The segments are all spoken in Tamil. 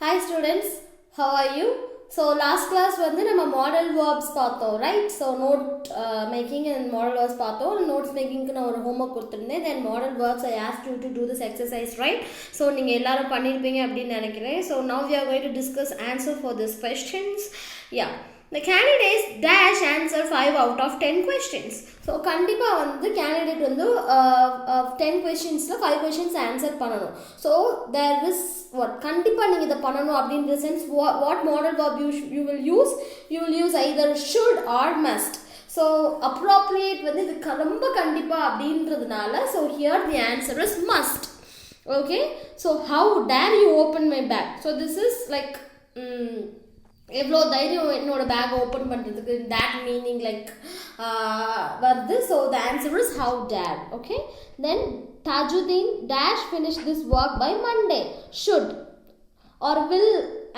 Hi students, how are you? So last class வந்து நம்ம model verbs பார்த்தோம், right? So note making and model verbs பார்த்தோம். Notes making க்கு நான் ஒரு homework கொடுத்திருந்தேன். Then model verbs I asked you to do this exercise, right? So நீங்க எல்லாரும் பண்ணிருப்பீங்க அப்படினு நினைக்கிறேன். So now we are going to discuss answer for these questions. Yeah. The candidates dash answer 5 out of 10 questions. So கண்டிப்பா வந்து candidate வந்து 10 questionsல 5 questions answer பண்ணணும். So there is what கண்டிப்பா நீங்க இத பண்ணணும் அப்படின்ற sense what model verb you will use? You will use either should or must. So appropriate வந்து இது ரொம்ப கண்டிப்பா அப்படின்றதுனால so here the answer is must. Okay? So how dare you open my bag? So this is like எவ்வளோ தைரியம் என்னோட பேக் ஓப்பன் பண்ணுறதுக்கு that meaning like வருது. So the answer is how dare. Okay, then Tajuddin dash finish this work by Monday. Should or will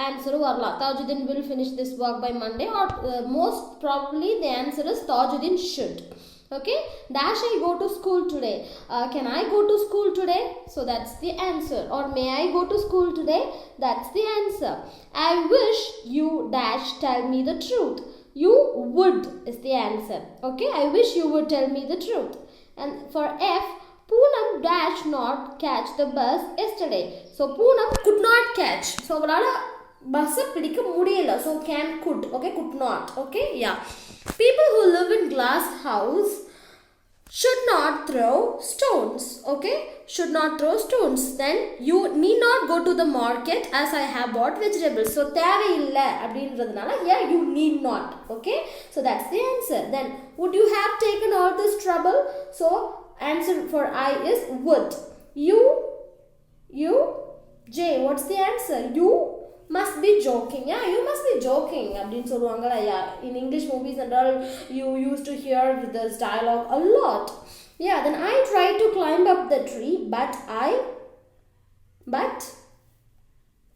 answer வரலாம். Tajuddin will finish this work by Monday or most probably the answer is Tajuddin should. Okay, dash I go to school today. Can I go to school today? So that's the answer. Or may I go to school today? That's the answer. I wish you dash tell me the truth. You would is the answer. Okay, I wish you would tell me the truth. And for F, Poonam dash not catch the bus yesterday. So Poonam could not catch. So avalaala bus பிடிக்க முடியல. So can could. Okay, could not. Okay, yeah. People who live in glass house should not throw stones. Okay, should not throw stones. Then you need not go to the market as I have bought vegetables. So தேவையில்லை அப்படின்றதுனால here you need not. Okay, so that's the answer. Then would you have taken all this trouble? So answer for I is would. You J, what's the answer? You must be joking. Yeah, you must be joking அப்படினு சொல்வாங்கல. Yeah, in English movies and all you used to hear this dialogue a lot. Yeah, then I tried to climb up the tree but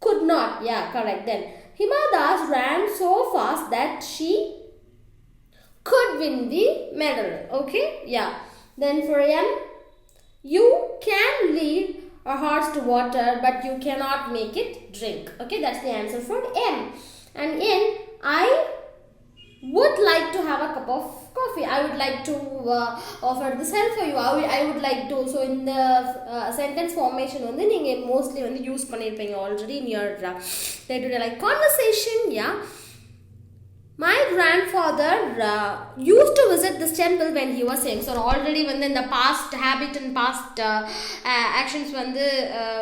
could not. Yeah, correct. Then Hima Das ran so fast that she could win the medal. Okay, yeah. Then for M, you can lead a horse to water but you cannot make it drink. Okay, that's the answer for M. And in I would like to have a cup of coffee. I would like to offer this help for you. I would like to. So in the sentence formation வந்து நீங்க mostly வந்து யூஸ் பண்ணிருப்பீங்க already in your day to day like conversation. Yeah, my grandfather used to visit this temple when he was young. So already when in the past habit and past actions வந்து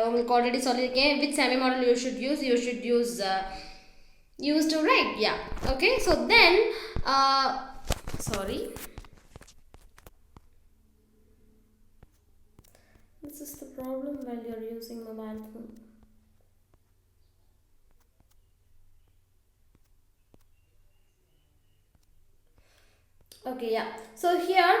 உங்களுக்கு already சொல்லிருக்கேன். Which semi model you should use used to, right? Yeah. Okay, so then sorry, this is the problem while you're using mobile phone. Okay, yeah. So here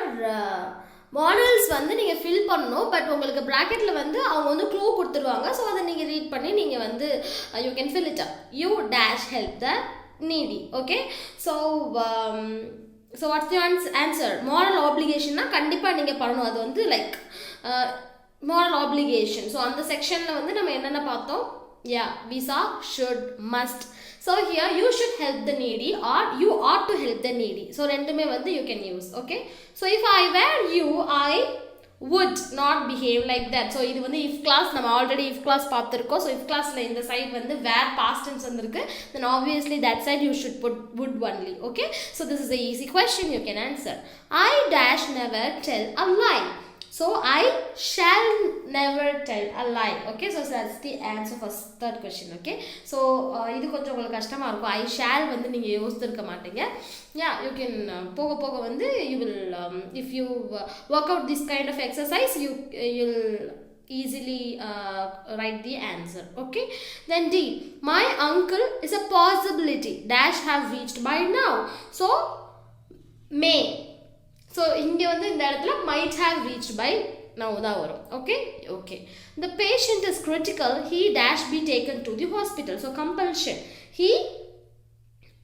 models வந்து நீங்கள் ஃபில் பண்ணணும். பட் உங்களுக்கு ப்ராக்கெட்டில் வந்து அவங்க வந்து க்ளூ கொடுத்துருவாங்க. ஸோ அதை நீங்கள் ரீட் பண்ணி நீங்கள் வந்து you can fill it up. You dash help the needy. Okay, so what's the answer? Moral ஆப்ளிகேஷன்னா கண்டிப்பாக நீங்கள் பண்ணணும். அது வந்து லைக் மாரல் ஆப்ளிகேஷன். ஸோ அந்த செக்ஷனில் வந்து நம்ம என்னென்ன பார்த்தோம்? Yeah, we saw should, must. So here you should help the needy or you ought to help the needy. So ரெண்டுமே வந்து you can use. Okay, so if I were you, I would not behave like that. So இது வந்து if class நம்ம already if class பார்த்திருக்கோம். So if classல இந்த side வந்து where past tense வந்திருக்கு, then obviously that side you should put would only. Okay, so this is a easy question you can answer. I dash never tell a lie. So I shall never tell a lie. Okay, so that's the answer for third question. Okay, so இது கொஞ்சம் உங்களுக்கு கஷ்டமா இருக்கும். I shall வந்து நீங்க யோசிச்சிருக்க மாட்டீங்க. Yeah, you can போக போக வந்து you will if you work out this kind of exercise you'll easily write the answer. Okay, then D, my uncle is a possibility dash have reached by now. So may. So இங்க வந்து இந்த இடத்துல might have reached by now தான் வரும். Okay, okay. The patient is critical. He dash be taken to the hospital. So compulsion. He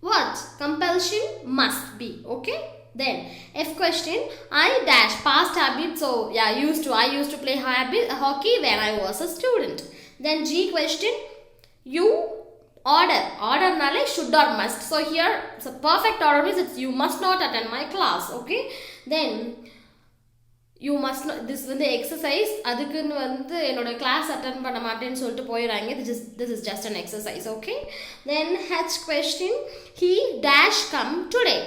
what? Compulsion must be. Okay. Then F question. I dash past habit. So yeah, I used to play hockey when I was a student. Then G question. You order should or must. So here so perfect order means it's you must not attend my class. Okay, then you must not, this வந்து exercise அதுக்குன்னு வந்து என்னோட class attend பண்ண மாட்டேன்னு சொல்லிட்டு போயிடுறாங்க. This is just an exercise. Okay, then H question, he dash come today.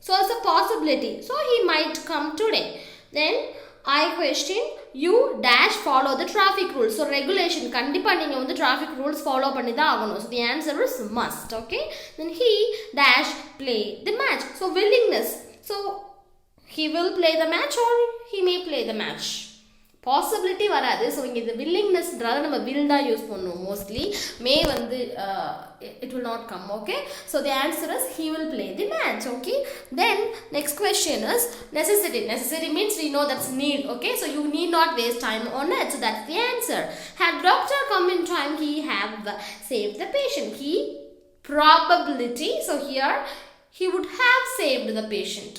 So it's a possibility, so he might come today. Then I question, you dash follow the traffic rules. So regulation கண்டிப்பா நீங்க வந்து traffic rules follow பண்ணி தான் ஆகணும். So the answer is must. Okay, then he dash play the match. So willingness, so he will play the match or he may play the match. Possibility வராது. ஸோ இங்கே இது willingnessன்றால நம்ம will தான் யூஸ் பண்ணுவோம் மோஸ்ட்லி. மே வந்து it will not come. Okay, so the answer is he will play the match. Okay, then next question is necessity means we know that's need. Okay, so you need not waste time on it. So that's the answer. Had doctor come in time, he have saved the patient. He probability, so here he would have saved the patient.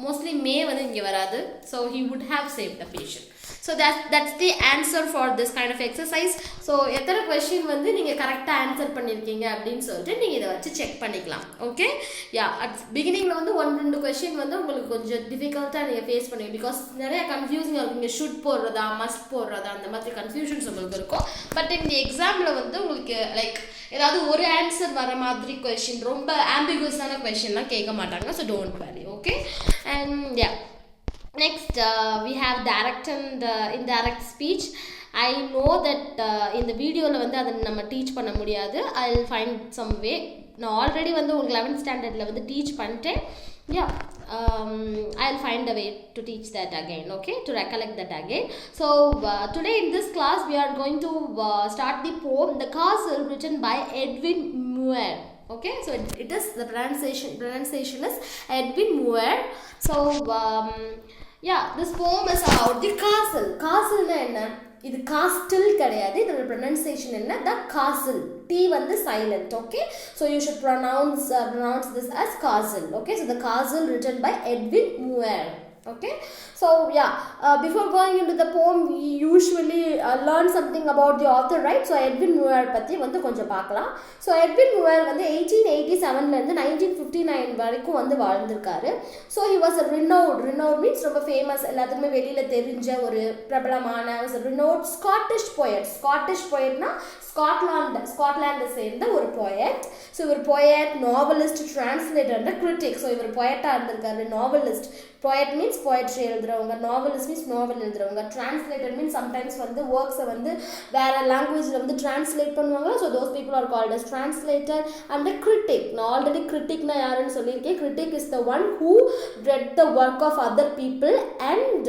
Mostly may வந்து இங்கே வராது. So he would have saved the patient. So that's the answer for this kind of exercise. So எத்தனை question வந்து நீங்கள் கரெக்டாக ஆன்சர் பண்ணியிருக்கீங்க அப்படின்னு சொல்லிட்டு நீங்கள் இதை வச்சு செக் பண்ணிக்கலாம். ஓகே, யா அட் பிகினிங்கில் வந்து 1-2 கொஸ்டின் வந்து உங்களுக்கு கொஞ்சம் டிஃபிகல்ட்டாக நீங்கள் ஃபேஸ் பண்ணுவீங்க. பிகாஸ் நிறைய கன்ஃபியூசிங்காக இருக்கும். நீங்கள் ஷுட் போடுறதா மஸ்ட் போடுறதா அந்த மாதிரி கன்ஃபியூஷன்ஸ் உங்களுக்கு இருக்கும். பட் இந்த எக்ஸாமில் வந்து உங்களுக்கு லைக் ஏதாவது ஒரு ஆன்சர் வர மாதிரி கொஸ்டின், ரொம்ப ஆம்பிகுவஸான கொஸ்டின்லாம் கேட்க மாட்டாங்க. So don't worry. Okay, and yeah next we have direct and indirect speech. I know that இந்த வீடியோவில் வந்து அதை நம்ம டீச் பண்ண முடியாது. I will find some way. நான் ஆல்ரெடி வந்து உங்களுக்கு 11th ஸ்டாண்டர்டில் வந்து டீச் பண்ணிட்டேன். Yeah, I'll find a way to teach that again. Okay, to recollect that again. So today in this class we are going to start the poem The Castle, written by Edwin Muir. Okay, so it is the pronunciation is Edwin Muir. So yeah, this poem is about the castle. Castle na enna? இது castle கிடையாது. இதோட pronunciation என்ன? The castle. T வந்து silent. Okay, so you should pronounce this as castle. Okay, so the castle written by Edwin Muir. Okay, so yeah, before going into the poem we usually learn something about the author, right? So Edwin Muir பத்தி வந்து கொஞ்சம் பார்க்கலாம். So Edwin Muir வந்து 1887 ல இருந்து 1959 வரைக்கும் வந்து வாழ்ந்திருக்காரு. So he was a renowned means ரொம்ப ஃபேமஸ், எல்லாத்துக்குமே வெளியில தெரிஞ்ச ஒரு பிரபலமான was a renowned Scottish poetனா ஸ்காட்லாண்டை சேர்ந்த ஒரு poet. ஸோ இவர் poet, novelist, translator and critic. So இவர் poet-ஆ இருந்திருக்காரு. novelist, poet means poetry எழுதுறவங்க, novelist means novel எழுதுறவங்க, translator means sometimes வந்து works-ஐ வந்து வேற லாங்குவேஜில் வந்து translate பண்ணுவாங்க. So those people are called as translator. and the critic, நான் ஆல்ரெடி criticனா யாருன்னு சொல்லியிருக்கேன். critic is the one who read the work of other people and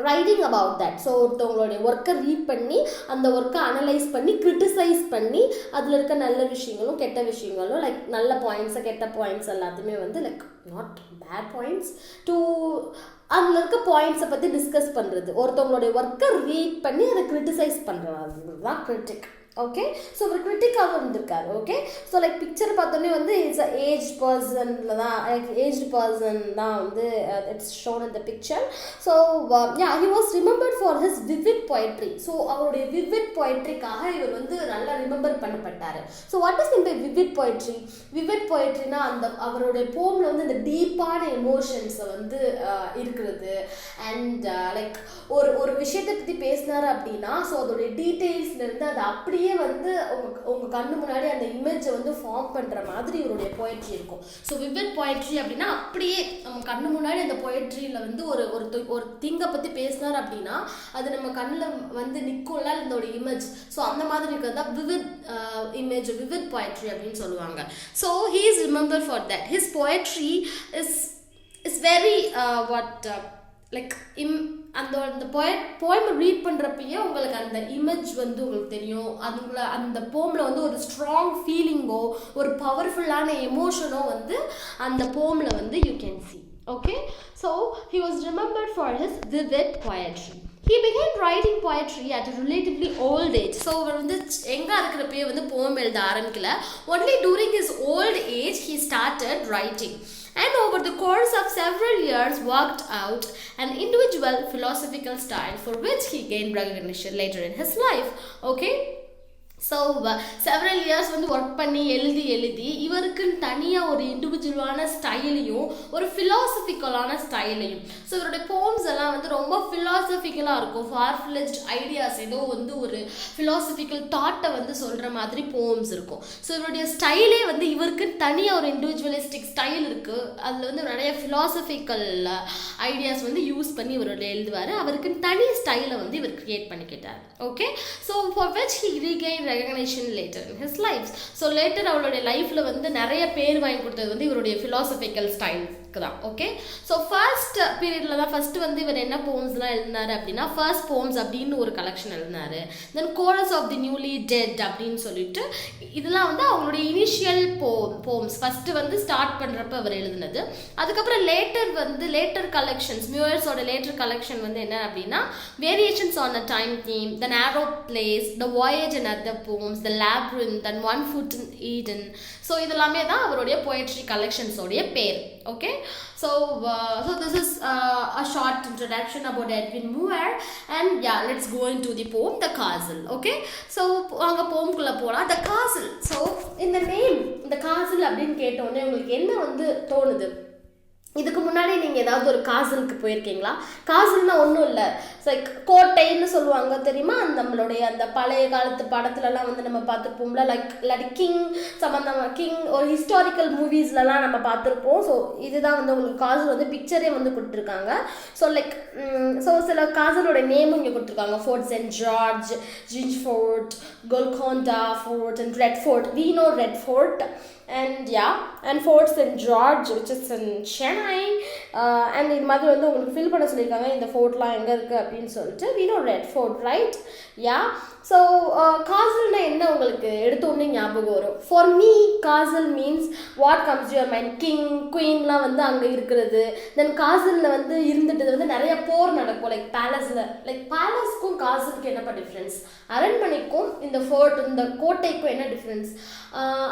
writing about that. So ஒருத்தவங்களுடைய ஒர்க்கை ரீட் பண்ணி அந்த ஒர்க்கை அனலைஸ் பண்ணி கிரிட்டிசைஸ் பண்ணி அதில் இருக்க நல்ல விஷயங்களும் கெட்ட விஷயங்களும் லைக் நல்ல பாயிண்ட்ஸை கெட்ட பாயிண்ட்ஸ் எல்லாத்தையுமே வந்து like not bad points to அதில் இருக்க பாயிண்ட்ஸை பற்றி டிஸ்கஸ் பண்ணுறது, ஒருத்தவங்களுடைய ஒர்க்கை ரீட் பண்ணி அதை கிரிட்டிசைஸ் பண்ணுறது தான் கிரிட்டிக். ஓகே, ஸோ ஒரு கிரிட்டிக்காக இருந்திருக்காரு. ஓகே, ஸோ லைக் பிக்சர் பார்த்தோன்னே வந்து இட்ஸ் அ ஏஜ் பர்சனில் தான், லைக் ஏஜ்டு பர்சன் தான் வந்து it's shown in the picture. So yeah he was remembered for his vivid poetry. So அவருடைய விவிட் பொயட்ரிக்காக இவர் வந்து நல்லா ரிமெம்பர் பண்ணப்பட்டார். So what is mean by vivid poetry? Vivid பொயட்ரினா அந்த அவருடைய போமில் வந்து இந்த டீப்பான எமோஷன்ஸை வந்து இருக்கிறது. அண்ட் லைக் ஒரு விஷயத்தை பற்றி பேசினார் அப்படின்னா ஸோ அதோடைய டீட்டெயில்ஸ்லேருந்து அது அப்படியே வந்து உங்க கண்ணு முன்னாடி அந்த இமேஜை வந்து ஃபார்ம் பண்ற மாதிரி இவருடைய போயட்ரி இருக்கும். ஸோ விவிட் போயட்ரி அப்படின்னா அப்படியே நம்ம கண்ணு முன்னாடி அந்த போயட்ரியில வந்து ஒரு திங்கை பத்தி பேசினார் அப்படின்னா அது நம்ம கண்ணில் வந்து நிற்கும்ல அதோட இமேஜ். ஸோ அந்த மாதிரி இருக்கிறது தான் விவிட் இமேஜ், விவிட் போயட்ரி அப்படின்னு சொல்லுவாங்க. So he is remember for that. His poetry is very like அந்த போயமை ரீட் பண்ணுறப்பயே உங்களுக்கு அந்த இமேஜ் வந்து உங்களுக்கு தெரியும். அந்த போமில் வந்து ஒரு ஸ்ட்ராங் ஃபீலிங்கோ ஒரு பவர்ஃபுல்லான எமோஷனோ வந்து அந்த போமில் வந்து you can see. Okay, so he was remembered for his vivid poetry. He began writing poetry at a relatively old age. So அவர் வந்து எங்கே இருக்கிறப்பயே வந்து போம் எழுத ஆரம்பிக்கல. Only during his old age he started writing. And over the course of several years worked out an individual philosophical style for which he gained recognition later in his life. Okay, so several years வந்து ஒர்க் பண்ணி எழுதி இவருக்குன்னு தனியாக ஒரு இண்டிவிஜுவலான ஸ்டைலையும் ஒரு ஃபிலாசபிக்கலான ஸ்டைலையும். ஸோ இவருடைய போம்ஸ் எல்லாம் வந்து ரொம்ப ஃபிலாசபிக்கலாக இருக்கும். ஃபார்ஃப்ளெஜ்ட் ஐடியாஸ் ஏதோ வந்து ஒரு ஃபிலாசபிக்கல் தாட்டை வந்து சொல்கிற மாதிரி போம்ஸ் இருக்கும். ஸோ இவருடைய ஸ்டைலே வந்து இவருக்குன்னு தனியாக ஒரு இண்டிவிஜுவலிஸ்டிக் ஸ்டைல் இருக்குது. அதில் வந்து நிறைய ஃபிலாசபிக்கல் ஐடியாஸ் வந்து யூஸ் பண்ணி இவருடைய எழுதுவார். அவருக்குன்னு தனி ஸ்டைலை வந்து இவர் கிரியேட் பண்ணிக்கிட்டார். Okay, so for which he regain recognition later in his lives. So later அவளுடைய லைஃப்ல வந்து நிறைய பேர் வாங்கி கொடுத்தது வந்து இவருடைய philosophical ஸ்டைலுக்கு தான். ஓகே, ஸோ ஃபர்ஸ்ட் பீரியட்ல தான் ஃபர்ஸ்ட் வந்து இவர் என்ன போம்ஸ்லாம் எழுதினாரு அப்படின்னா ஃபர்ஸ்ட் போம்ஸ் அப்படின்னு ஒரு கலெக்ஷன் எழுதினாரு. Then chorus of the newly dead அப்படின்னு சொல்லிட்டு இதெல்லாம் வந்து அவங்களுடைய இனிஷியல் போம்ஸ் ஃபர்ஸ்ட் வந்து ஸ்டார்ட் பண்றப்ப அவர் எழுதினது. அதுக்கப்புறம் லேட்டர் கலெக்ஷன்ஸ் மியூயர்ஸோட லேட்டர் கலெக்ஷன் வந்து என்ன அப்படின்னா variations on a time theme, the narrow place, the voyage and other poems, the labyrinth and one foot in Eden. So இதெல்லாமே தான் அவருடைய poetry collections உடைய பேர். Okay, so this is a short introduction about Edwin Muir, and yeah, let's go into the poem The Castle. Okay, so வாங்க poem குள்ள போலாம். The Castle. So இந்த நேம் The Castle அப்படின்னு கேட்டோன்னே உங்களுக்கு என்ன வந்து தோணுது? இதுக்கு முன்னாடி நீங்கள் ஏதாவது ஒரு காசலுக்கு போயிருக்கீங்களா? காசல்னா ஒன்றும் இல்லை, லைக் கோட்டைன்னு சொல்லுவாங்க தெரியுமா? நம்மளுடைய அந்த பழைய காலத்து படத்துலலாம் வந்து நம்ம பார்த்துருப்போம்ல, லைக் இல்லாட்டி கிங் சம்மந்தமாக கிங் ஒரு ஹிஸ்டாரிக்கல் மூவிஸ்லலாம் நம்ம பார்த்துருப்போம். ஸோ இதுதான் வந்து உங்களுக்கு காசல் வந்து பிக்சரே வந்து கொடுத்துருக்காங்க. ஸோ லைக் ஸோ சில காசலோட நேமும் இங்கே கொடுத்துருக்காங்க. Fort Saint George, Gingee Fort, Golconda Fort and Red Fort. We know Red Fort. And yeah, and Fort St. George which is in Chennai, and இது மாதிரி வந்து உங்களுக்கு ஃபில் பண்ண சொல்லியிருக்காங்க இந்த ஃபோர்ட்லாம் எங்கே இருக்குது அப்படின்னு சொல்லிட்டு. we know Red Fort, right? yeah, so castle-னா என்ன உங்களுக்கு எடுத்தோடனே ஞாபகம் வரும்? For me castle means what comes to your mind? king queenலாம் வந்து அங்கே இருக்கிறது. தென் castle-ல வந்து இருந்துட்டு வந்து நிறைய போர் நடக்கும். லைக் பேலஸில் லைக் பேலஸ்க்கும் காசலுக்கும் என்னப்பா டிஃப்ரென்ஸ்? அரண்மனைக்கும் இந்த ஃபோர்ட் இந்த கோட்டைக்கும் என்ன டிஃப்ரென்ஸ்?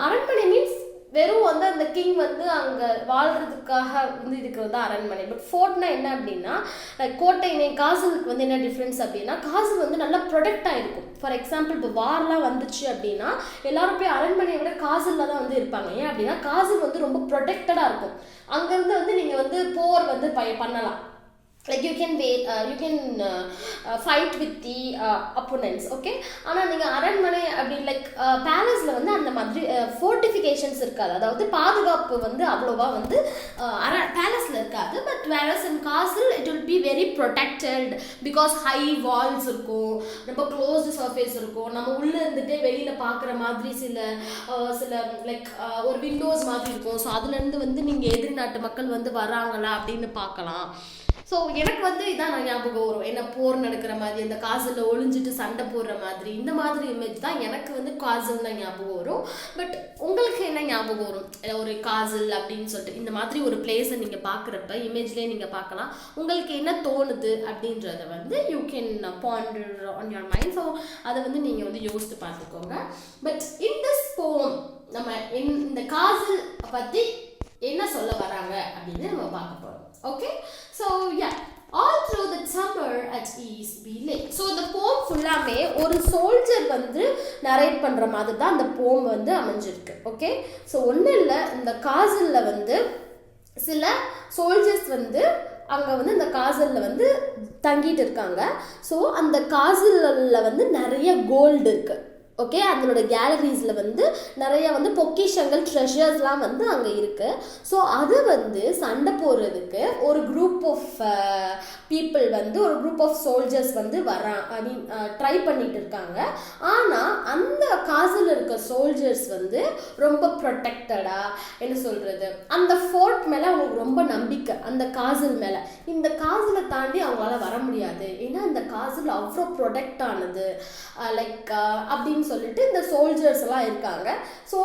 அரண்மனை மீன்ஸ் வெறும் வந்து அந்த கிங் வந்து அங்கே வாழ்கிறதுக்காக வந்து இருக்கிறது தான் அரண்மனை. பட் ஃபோர்ட்னா என்ன அப்படின்னா லைக் கோட்டை. காசலுக்கு வந்து என்ன டிஃப்ரென்ஸ் அப்படின்னா காசல் வந்து நல்லா ப்ரொடெக்டாக இருக்கும். ஃபார் எக்ஸாம்பிள் இப்போ வார்லாம் வந்துச்சு அப்படின்னா எல்லாரும் போய் அரண்மனையை விட காசலில் தான் வந்து இருப்பாங்க. ஏன் அப்படின்னா காசல் வந்து ரொம்ப ப்ரொடெக்டடாக இருக்கும். அங்கேருந்து வந்து நீங்கள் வந்து போர் வந்து பண்ணலாம். Like you can fight with the opponents. Okay, ஆனால் நீங்கள் அரண்மனை அப்படி லைக் பேலஸில் வந்து அந்த மாதிரி ஃபோர்ட்டிஃபிகேஷன்ஸ் இருக்காது. அதாவது பாதுகாப்பு வந்து அவ்வளோவா வந்து பேலஸில் இருக்காது. But whereas in castle it will be very protected because high walls இருக்கும், ரொம்ப க்ளோஸ்டு சர்ஃபேஸ் இருக்கும். நம்ம உள்ளே இருந்துகிட்டே வெளியில் பார்க்குற மாதிரி சில லைக் ஒரு விண்டோஸ் மாதிரி இருக்கும். ஸோ அதுலேருந்து வந்து நீங்கள் எதிரி நாட்டு மக்கள் வந்து வராங்களா அப்படின்னு பார்க்கலாம். ஸோ எனக்கு வந்து இதான் நான் ஞாபகம் வரும். என்ன போர் நடக்கிற மாதிரி அந்த காசலில் ஒளிஞ்சிட்டு சண்டை போடுற மாதிரி இந்த மாதிரி இமேஜ் தான் எனக்கு வந்து காசல் தான் ஞாபகம் வரும். பட் உங்களுக்கு என்ன ஞாபகம் வரும்? ஒரு காசல் அப்படின்னு சொல்லிட்டு இந்த மாதிரி ஒரு பிளேஸை நீங்கள் பார்க்குறப்ப இமேஜ்லேயே நீங்கள் பார்க்கலாம். உங்களுக்கு என்ன தோணுது அப்படின்றத வந்து you can Pander on your mind. So அதை வந்து நீங்கள் வந்து யோசித்து பார்த்துக்கோங்க. பட் இன் திஸ் போம் நம்ம இந்த காசல் பற்றி என்ன சொல்ல வராங்க அப்படின்னு நம்ம பார்க்க போகிறோம். Okay, so yeah, all through the summer at ease we lay. So the poem ஃபுல்லாமே ஒரு சோல்ஜர் வந்து நரேட் பண்ணுற மாதிரி தான் அந்த போம் வந்து அமைஞ்சிருக்கு. ஓகே, ஸோ ஒன்றும் இல்லை, இந்த காசலில் வந்து சில சோல்ஜர்ஸ் வந்து அங்கே வந்து இந்த காசலில் வந்து தங்கிட்டு இருக்காங்க. ஸோ அந்த காசலில் வந்து நிறைய கோல்டு இருக்குது. ஓகே, அதனோட கேலரிஸில் வந்து நிறைய வந்து பொக்கிஷங்கள் ட்ரெஷர்ஸ்லாம் வந்து அங்கே இருக்குது. ஸோ அது வந்து சண்டை போடுறதுக்கு ஒரு குரூப் ஆஃப் பீப்புள் வந்து ஒரு குரூப் ஆஃப் சோல்ஜர்ஸ் வந்து ட்ரை பண்ணிட்டு இருக்காங்க. ஆனால் அந்த காசில் இருக்க சோல்ஜர்ஸ் வந்து ரொம்ப ப்ரொடெக்டடாக என்ன சொல்கிறது அந்த ஃபோர்ட் மேலே அவங்களுக்கு ரொம்ப நம்பிக்கை, அந்த காசில் மேலே. இந்த காசிலை தாண்டி அவங்களால வர முடியாது, ஏன்னா இந்த காசில் அவ்வளோ ப்ரொடெக்ட் ஆனது லைக் அப்படின்னு சொல்லிட்டு இந்த சோல்ஜர்ஸ் எல்லாம் இருக்காங்க. ஸோ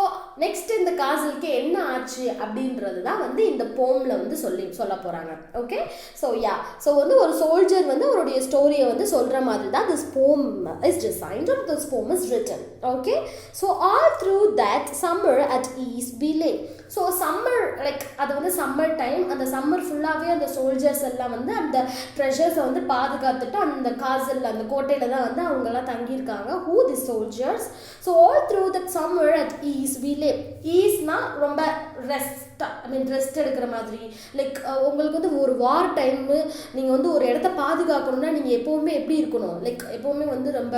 நெக்ஸ்ட் இந்த காசலுக்கு என்ன ஆச்சு அப்படின்றது தான் வந்து இந்த போம்ல வந்து சொல்ல போறாங்க. ஓகே, ஸோ யா, ஸோ வந்து ஒரு சோல்ஜர் வந்து அவருடைய ஸ்டோரியை வந்து சொல்ற மாதிரி தான் திஸ் போம் இஸ் டிசைன்ட் ஆர் திஸ் போம் is written. Okay, so all through that summer at ease we lay. So summer like அது வந்து சம்மர் டைம், அந்த சம்மர் ஃபுல்லாகவே அந்த சோல்ஜர்ஸ் எல்லாம் வந்து அந்த ட்ரெஷர்ஸை வந்து பாதுகாத்துட்டு அந்த காசல் அந்த கோட்டையில் தான் வந்து அவங்கெல்லாம் தங்கியிருக்காங்க. Who the soldiers. So all through that summer at ease we lay. ஈஸ்னால் ரொம்ப ரெஸ்ட் எடுக்கிற மாதிரி. லைக் உங்களுக்கு வந்து ஒரு வார் டைமு நீங்கள் வந்து ஒரு இடத்த பாதுகாக்கணும்னா நீங்கள் எப்போவுமே எப்படி இருக்கணும், லைக் எப்போவுமே வந்து ரொம்ப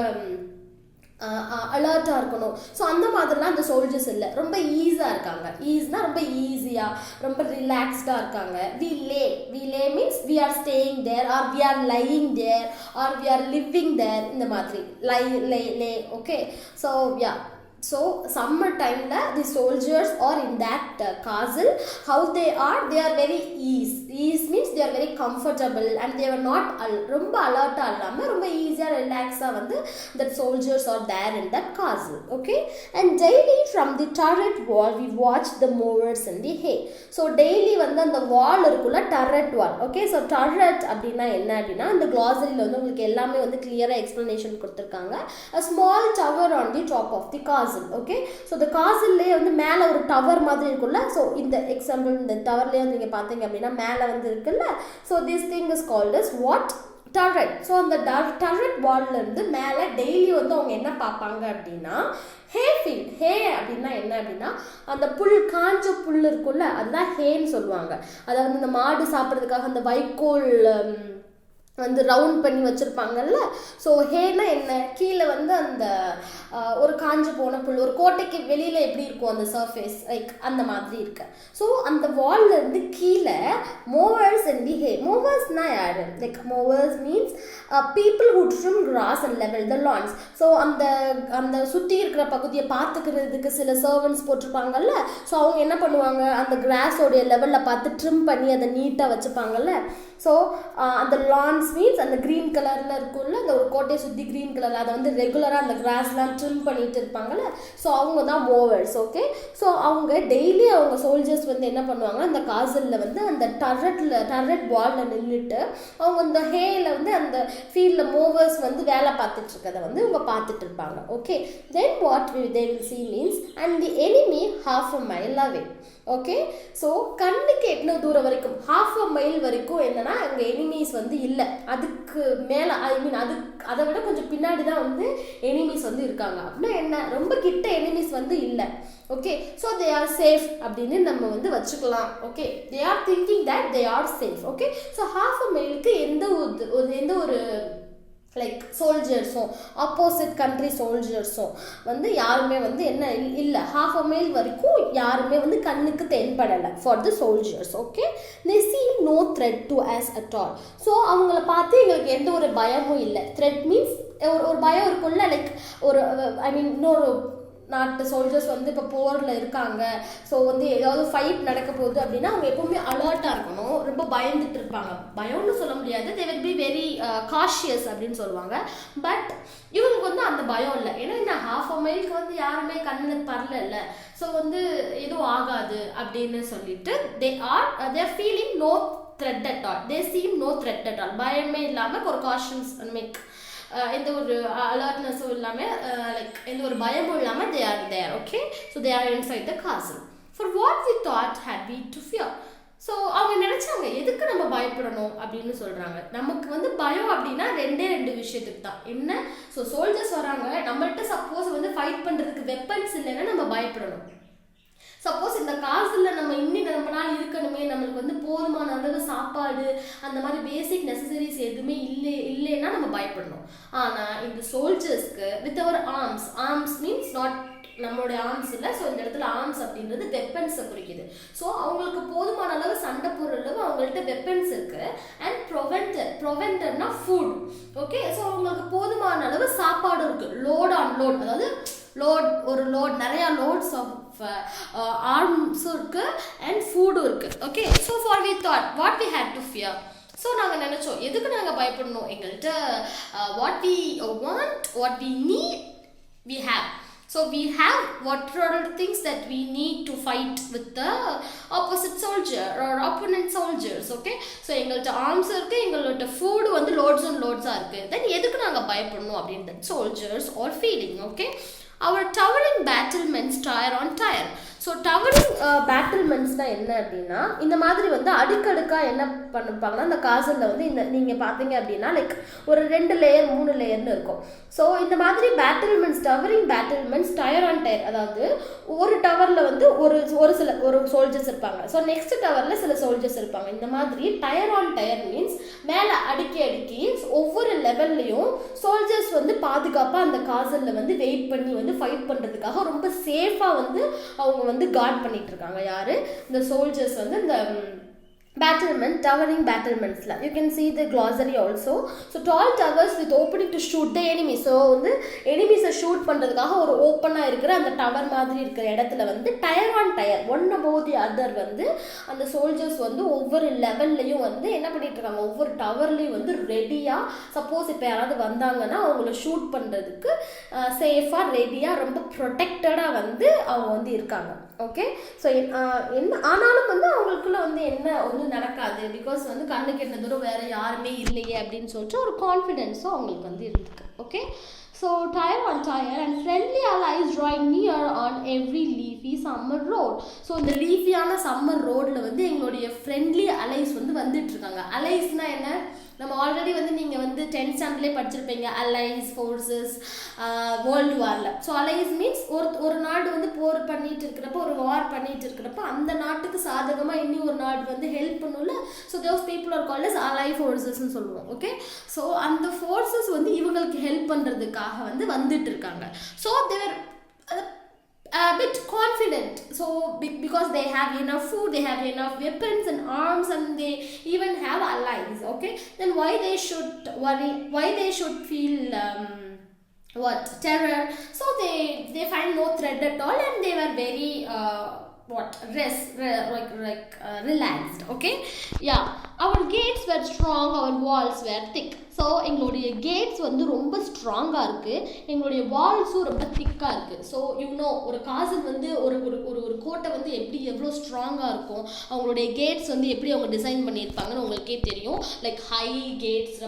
அலர்ட்டாக இருக்கணும். ஸோ அந்த மாதிரிலாம் அந்த சோல்ஜர்ஸ் இல்லை, ரொம்ப ஈஸியாக இருக்காங்க. ஈஸ்னால் ரொம்ப ஈஸியாக ரொம்ப ரிலாக்ஸ்டாக இருக்காங்க. We lay means we are staying there or we are lying there or we are living there, இந்த மாதிரி lay. Okay, so yeah. So summer time the soldiers are in that castle. How they are very ease means they are very comfortable and they were not ரொம்ப அலர்ட்டா இல்லாம ரொம்ப ஈஸியா ரிலாக்ஸா வந்து that soldiers are there in that castle. Okay, and daily from the turret wall we watch the movers in the hay. So daily வந்து அந்த wall இருக்குல turret wall. Okay, so turret அப்படினா என்ன அப்படினா அந்த glossary-ல வந்து உங்களுக்கு எல்லாமே வந்து clear-ஆ explanation கொடுத்திருக்காங்க. A small tower on the top of the castle. Okay, so இந்த காசில்லேயே வந்து மேலே ஒரு டவர் மாதிரி இருக்குல்ல. ஸோ இந்த எக்ஸாம்பிள் இந்த டவர்லேயே வந்து நீங்கள் பார்த்தீங்க அப்படின்னா மேலே வந்து இருக்குல்ல. So this thing is called as what, turret. So அந்த டர்ரெட் வால்லேருந்து மேலே டெய்லி வந்து அவங்க என்ன பார்ப்பாங்க அப்படின்னா ஹே ஃபீல்ட். ஹே அப்படின்னா என்ன அப்படின்னா அந்த புல், காஞ்ச புல் இருக்குல்ல, அதுதான் ஹேன்னு சொல்லுவாங்க. அதை வந்து இந்த மாடு சாப்பிட்றதுக்காக அந்த வைக்கோல் வந்து ரவுண்ட் பண்ணி வச்சுருப்பாங்கல்ல. ஸோ ஹேனா என்ன, கீழே வந்து அந்த ஒரு காஞ்சு போன புல், ஒரு கோட்டைக்கு வெளியில் எப்படி இருக்கும் அந்த சர்ஃபேஸ், லைக் அந்த மாதிரி இருக்கு. ஸோ அந்த வால்லேருந்து கீழே மூவர்ஸ் அண்ட் தி ஹே. மூவர்ஸ்னா யார், like mowers means people who trim grass and level the lawns. So அந்த சுற்றி இருக்கிற பகுதியை பார்த்துக்கிறதுக்கு சில சர்வன்ட்ஸ் போட்டிருப்பாங்கல்ல. ஸோ அவங்க என்ன பண்ணுவாங்க, அந்த கிராஸோடைய லெவலில் பார்த்து ட்ரிம் பண்ணி அதை நீட்டாக வச்சுப்பாங்கல்ல. ஸோ அந்த லான்ஸ் மீன்ஸ் அந்த க்ரீன் கலரில் இருக்கும்ல, அந்த ஒரு கோட்டையை சுற்றி க்ரீன் கலரில் அதை வந்து ரெகுலராக அந்த கிராஸ்லாம் ட்ரிம் பண்ணிட்டு இருப்பாங்கல்ல. ஸோ அவங்க தான் மூவர்ஸ். ஓகே, ஸோ அவங்க டெய்லி அவங்க சோல்ஜர்ஸ் வந்து என்ன பண்ணுவாங்க, அந்த காசலில் வந்து அந்த டர்ரெட் வாலில் நின்றுட்டு அவங்க அந்த ஹேயில் வந்து அந்த ஃபீல்டில் மூவர்ஸ் வந்து வேலை பார்த்துட்டு இருக்கிறத வந்து அவங்க பார்த்துட்டு இருப்பாங்க. Okay, then what they will see means and the enemy half a mile away. Okay, so கண்ணுக்கு எவ்வளோ தூரம் வரைக்கும், half a mile வரைக்கும் என்னன்னா அங்கே எனிமீஸ் வந்து இல்லை. அதுக்கு மேலே அதை விட கொஞ்சம் பின்னாடி தான் வந்து எனிமீஸ் வந்து இருக்காங்க. அப்படின்னா என்ன, ரொம்ப கிட்ட எனிமீஸ் வந்து இல்லை. Okay, so they are safe அப்படின்னு நம்ம வந்து வச்சுக்கலாம். Okay, they are thinking that they are safe. Okay, so half a mile-க்கு எந்த ஒரு லைக் சோல்ஜர்ஸும் ஆப்போசிட் கண்ட்ரி சோல்ஜர்ஸும் வந்து யாருமே வந்து என்ன இல்லை, half a mile வரைக்கும் யாருமே வந்து கண்ணுக்கு தென்படலை for the soldiers. Okay, they see no threat to us at all. So அவங்கள பார்த்து எங்களுக்கு எந்த ஒரு பயமும் இல்லை. த்ரெட் மீன்ஸ் ஒரு பயம் இருக்கும்ல, லைக் ஒரு இன்னொரு நாட்டு சோல்ஜர்ஸ் வந்து இப்போ போரில் இருக்காங்க. ஸோ வந்து ஏதாவது ஃபைட் நடக்க போகுது அப்படின்னா அவங்க எப்போவுமே அலர்ட்டாக இருக்கணும், ரொம்ப பயந்துட்டு இருப்பாங்க. பயம்னு சொல்ல முடியாது, they will be very cautious அப்படின்னு சொல்லுவாங்க. பட் இவங்களுக்கு வந்து அந்த பயம் இல்லை. ஏன்னா இந்த half a mile-க்கு வந்து யாருமே கண்ணில் பரல. ஸோ வந்து எதுவும் ஆகாது அப்படின்னு சொல்லிட்டு they are feeling no threat at all. They seem no threat at all. பயமே இல்லாமல் ஒரு காஷன்ஸ் மேக் எந்த ஒரு அலர்ட்னஸும் இல்லாமல் லைக் எந்த ஒரு பயமும் இல்லாமல் they are there. Okay, so they are inside the castle. For what we thought had we to fear. So அவங்க நினச்சாங்க எதுக்கு நம்ம பயப்படணும் அப்படின்னு சொல்கிறாங்க. நமக்கு வந்து பயம் அப்படின்னா ரெண்டு விஷயத்துக்கு தான். என்ன, ஸோ சோல்ஜர்ஸ் வராங்க, நம்மள்கிட்ட சப்போஸ் வந்து ஃபைட் பண்ணுறதுக்கு வெப்பன்ஸ் இல்லைன்னா நம்ம பயப்படணும். சப்போஸ் இந்த காசில் நம்ம ரொம்ப நாள் இருக்கணுமே, நம்மளுக்கு வந்து போதுமான அளவு சாப்பாடு அந்த மாதிரி பேசிக் நெசசரிஸ் எதுவுமே இல்லைன்னா நம்ம பயப்படணும். ஆனால் இந்த சோல்ஜர்ஸ்க்கு with our arms means not நம்மளுடைய ஆர்ம்ஸ் இல்லை. ஸோ இந்த இடத்துல ஆர்ம்ஸ் அப்படின்றது வெப்பன்ஸை குறிக்குது. ஸோ அவங்களுக்கு போதுமான அளவு சண்டை போடுற அளவு அவங்கள்ட்ட வெப்பன்ஸ் இருக்கு. அண்ட் ப்ரொவெண்டர்னா ஃபுட். ஓகே, ஸோ அவங்களுக்கு போதுமான அளவு சாப்பாடு இருக்கு. லோட் ஆன் லோட், அதாவது நிறையா லோட்ஸ் ஆஃப் ஆர்ம்ஸும் இருக்கு அண்ட் ஃபுட்டும் இருக்கு. Okay, so for we thought what we had to fear. So நாங்கள் நினச்சோம் எதுக்கு நாங்கள் பயப்படணும், எங்கள்கிட்ட what we want, what we need, we have. So we have what are the things that we need to fight with the opposite soldier or opponent soldiers. Okay, so எங்கள்கிட்ட ஆர்ம்ஸ் இருக்கு, எங்கள்கிட்ட ஃபுட் வந்து லோட்ஸ் அண்ட் லோட்ஸாக இருக்குது. தென் எதுக்கு நாங்கள் பயப்படணும் அப்படின்னு soldiers are feeling. Okay, our towering battlements tire on tire. So towering பேட்டில்மெண்ட்ஸ்னால் என்ன அப்படின்னா இந்த மாதிரி வந்து அடுக்கடுக்காக என்ன பண்ணிருப்பாங்கன்னா இந்த காசலில் வந்து இந்த நீங்கள் பார்த்தீங்க அப்படின்னா லைக் ஒரு 2 லேயர் 3 லேயர்னு இருக்கும். ஸோ இந்த மாதிரி பேட்டில்மெண்ட்ஸ் டவரிங் பேட்டில்மெண்ட்ஸ் டயர் ஆன் டயர், அதாவது ஒரு டவரில் வந்து ஒரு சோல்ஜர்ஸ் இருப்பாங்க, ஸோ நெக்ஸ்ட் டவரில் சில சோல்ஜர்ஸ் இருப்பாங்க. இந்த மாதிரி டயர் ஆன் டயர் மீன்ஸ் மேலே அடுக்கி ஒவ்வொரு லெவல்லையும் சோல்ஜர்ஸ் வந்து பாதுகாப்பாக அந்த காசலில் வந்து வெயிட் பண்ணி வந்து ஃபைட் பண்ணுறதுக்காக ரொம்ப சேஃபாக வந்து அவங்க வந்து கார்ட் பண்ணிட்டு இருக்காங்க. யாரு? இந்த சோல்ஜர்ஸ் வந்து இந்த battlement, towering battlements la you can see the glossary also. So tall towers with opening to shoot the enemy. So வந்து enemies shoot பண்றதுக்காக ஒரு ஓப்பனா இருக்கிற அந்த டவர் மாதிரி இருக்கிற இடத்துல வந்து tier on tier one above the other வந்து அந்த சோல்ஜர்ஸ் வந்து ஒவ்வொரு லெவல்லையும் வந்து என்ன பண்ணிட்டு இருக்காங்க, ஒவ்வொரு டவர்லையும் வந்து ரெடியா சப்போஸ் இப்போ யாராவது வந்தாங்கன்னா அவங்கள ஷூட் பண்றதுக்கு சேஃபா ரெடியா ரொம்ப ப்ரொடெக்டடா வந்து அவங்க வந்து இருக்காங்க. ஓகே, ஸோ என்ன ஆனாலும் வந்து அவங்களுக்குள்ள வந்து என்ன ஒன்றும் நடக்காது, பிகாஸ் வந்து கண்ணு கெட்ட தூரம் வேற யாருமே இல்லையே அப்படின்னு சொல்லிட்டு ஒரு கான்ஃபிடென்ஸும் அவங்களுக்கு வந்து இருந்துருக்கு. Okay, so tier on tier and friendly allies drawing near on every leafy summer road. So இந்த லீஃபியான சம்மர் ரோடில் வந்து எங்களுடைய ஃப்ரெண்ட்லி அலைஸ் வந்து வந்துட்டு இருக்காங்க. அலைஸ்னா என்ன? நம்ம ஆல்ரெடி வந்து நீங்கள் வந்து 10th ஸ்டாண்டர்ட்லேயே படிச்சிருப்பீங்க அலைஸ் ஃபோர்ஸஸ் வேர்ல்டு வாரில். ஸோ அலைஸ் மீன்ஸ் ஒரு நாடு வந்து போர் பண்ணிட்டு இருக்கிறப்ப, ஒரு வார் பண்ணிட்டு இருக்கிறப்ப அந்த நாட்டுக்கு சாதகமாக இன்னும் ஒரு நாடு வந்து ஹெல்ப் பண்ணும்ல. So those people are called as allied ஃபோர்ஸஸ்ன்னு சொல்லுவோம். ஓகே, ஸோ அந்த ஃபோர்ஸஸ் வந்து இவங்களுக்கு ஹெல்ப் பண்ணுறதுக்காக வந்து வந்துட்டு இருக்காங்க. So they're a bit confident, so because they have enough food, they have enough weapons and arms, and they even have allies. Okay, then why they should worry, why they should feel terror? So they find no threat at all, and they were very relaxed. Okay, yeah, our gates were strong, our walls were thick. So எங்களுடைய கேட்ஸ் வந்து ரொம்ப ஸ்ட்ராங்காக இருக்குது, எங்களுடைய வால்ஸும் ரொம்ப திக்காக இருக்குது. ஸோ ஒரு காசல் வந்து ஒரு ஒரு கோட்டை வந்து எவ்வளோ ஸ்ட்ராங்காக இருக்கும், அவங்களுடைய கேட்ஸ் வந்து எப்படி அவங்க டிசைன் பண்ணியிருப்பாங்கன்னு உங்களுக்கே தெரியும். லைக் ஹை கேட்ஸ்,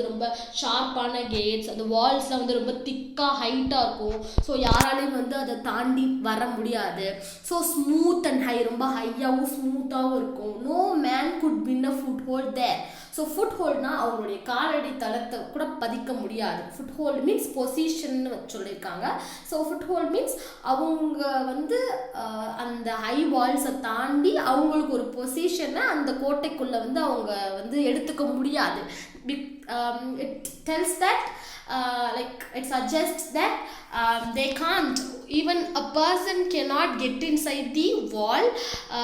ரொம்ப ஷார்ப்பான கேட்ஸ், அந்த வால்ஸ்லாம் வந்து ரொம்ப திக்காக ஹைட்டாக இருக்கும். ஸோ யாராலையும் வந்து அதை தாண்டி வர முடியாது. ஸோ ஸ்மூத் அண்ட் ஹை, ரொம்ப ஹையாகவும் ஸ்மூத்தாகவும் இருக்கும். No man could win a foothold there. So ஃபுட் ஹோல்ட்னா அவங்களுடைய காலடி தளத்தை கூட பதிக்க முடியாது. ஃபுட் ஹோல்டு மீன்ஸ் பொசிஷன் சொல்லியிருக்காங்க. ஸோ ஃபுட் ஹோல்ட் மீன்ஸ் அவங்க வந்து அந்த ஹை வால்ஸை தாண்டி அவங்களுக்கு ஒரு பொசிஷனை அந்த கோட்டைக்குள்ளே வந்து அவங்க வந்து எடுத்துக்க முடியாது. It tells that it suggests that they can't, even a person cannot get inside the wall